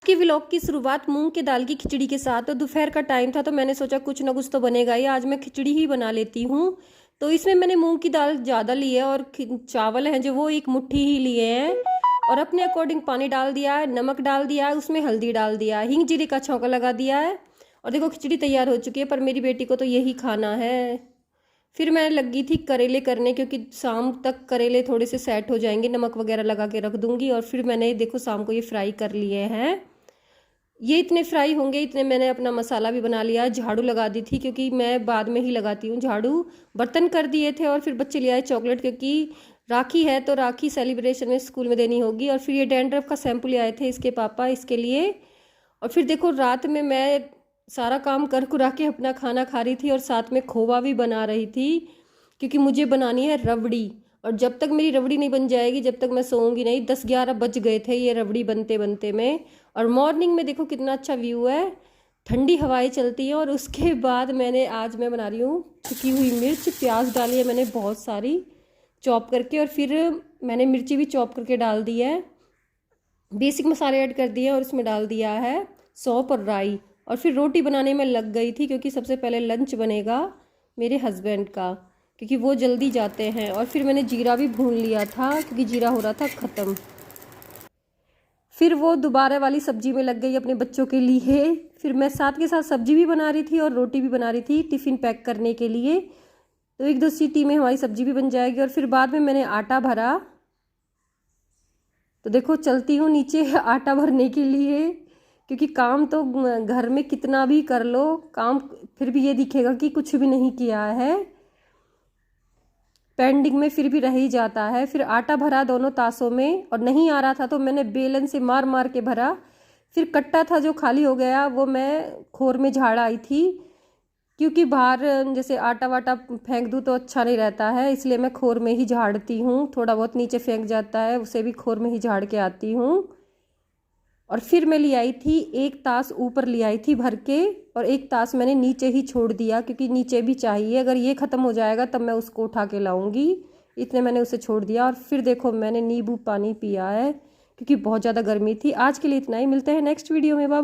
की व्लॉग की शुरुआत मूंग की दाल की खिचड़ी के साथ। तो दोपहर का टाइम था तो मैंने सोचा कुछ ना कुछ तो बनेगा ही, आज मैं खिचड़ी ही बना लेती हूँ। तो इसमें मैंने मूंग की दाल ज़्यादा ली है और चावल हैं जो वो एक मुट्ठी ही लिए हैं, और अपने अकॉर्डिंग पानी डाल दिया है, नमक डाल दिया है, उसमें हल्दी डाल दिया है, हींग जीरे का छौंका लगा दिया है। और देखो खिचड़ी तैयार हो चुकी है, पर मेरी बेटी को तो यही खाना है। फिर मैं लगी थी करेले करने, क्योंकि शाम तक करेले थोड़े से सेट हो जाएंगे, नमक वगैरह लगा के रख दूंगी। और फिर मैंने देखो शाम को ये फ्राई कर लिए हैं। ये इतने फ्राई होंगे, इतने मैंने अपना मसाला भी बना लिया। झाड़ू लगा दी थी क्योंकि मैं बाद में ही लगाती हूँ झाड़ू। बर्तन कर दिए थे और फिर बच्चे ले आए चॉकलेट, क्योंकि राखी है तो राखी सेलिब्रेशन में स्कूल में देनी होगी। और फिर ये डैंड्रफ का शैम्पू ले आए थे इसके पापा, इसके लिए। और फिर देखो रात में मैं सारा काम कर कुरा के अपना खाना खा रही थी और साथ में खोवा भी बना रही थी, क्योंकि मुझे बनानी है रबड़ी। और जब तक मेरी रबड़ी नहीं बन जाएगी जब तक मैं सोऊंगी नहीं। 10-11 बज गए थे ये रबड़ी बनते बनते में। और मॉर्निंग में देखो कितना अच्छा व्यू है, ठंडी हवाएं चलती हैं। और उसके बाद आज मैं बना रही हूँ छुकी हुई मिर्च, प्याज डाली है मैंने बहुत सारी चॉप करके, और फिर मैंने मिर्ची भी चॉप करके डाल दी है। बेसिक मसाले ऐड कर दिए और इसमें डाल दिया है सौंफ और राई। और फिर रोटी बनाने में लग गई थी, क्योंकि सबसे पहले लंच बनेगा मेरे हस्बैंड का, क्योंकि वो जल्दी जाते हैं। और फिर मैंने जीरा भी भून लिया था क्योंकि जीरा हो रहा था ख़त्म। फिर वो दोबारा वाली सब्जी में लग गई अपने बच्चों के लिए। फिर मैं साथ के साथ सब्जी भी बना रही थी और रोटी भी बना रही थी टिफ़िन पैक करने के लिए। तो 1-2 सीटी में हमारी सब्जी भी बन जाएगी। और फिर बाद में मैंने आटा भरा। तो देखो चलती हूँ नीचे आटा भरने के लिए, क्योंकि काम तो घर में कितना भी कर लो काम, फिर भी ये दिखेगा कि कुछ भी नहीं किया है, पेंडिंग में फिर भी रह ही जाता है। फिर आटा भरा दोनों तासों में, और नहीं आ रहा था तो मैंने बेलन से मार मार के भरा। फिर कट्टा था जो खाली हो गया वो मैं खोर में झाड़ आई थी, क्योंकि बाहर जैसे आटा वाटा फेंक दूँ तो अच्छा नहीं रहता है, इसलिए मैं खोर में ही झाड़ती हूँ। थोड़ा बहुत नीचे फेंक जाता है उसे भी खोर में ही झाड़ के आती हूँ। और फिर मैं ले आई थी 1 तास ऊपर ले आई थी भर के, और 1 तास मैंने नीचे ही छोड़ दिया, क्योंकि नीचे भी चाहिए। अगर ये ख़त्म हो जाएगा तब मैं उसको उठा के लाऊंगी, इतने मैंने उसे छोड़ दिया। और फिर देखो मैंने नींबू पानी पिया है, क्योंकि बहुत ज़्यादा गर्मी थी। आज के लिए इतना ही, मिलते हैं नेक्स्ट वीडियो में, बाय बाय।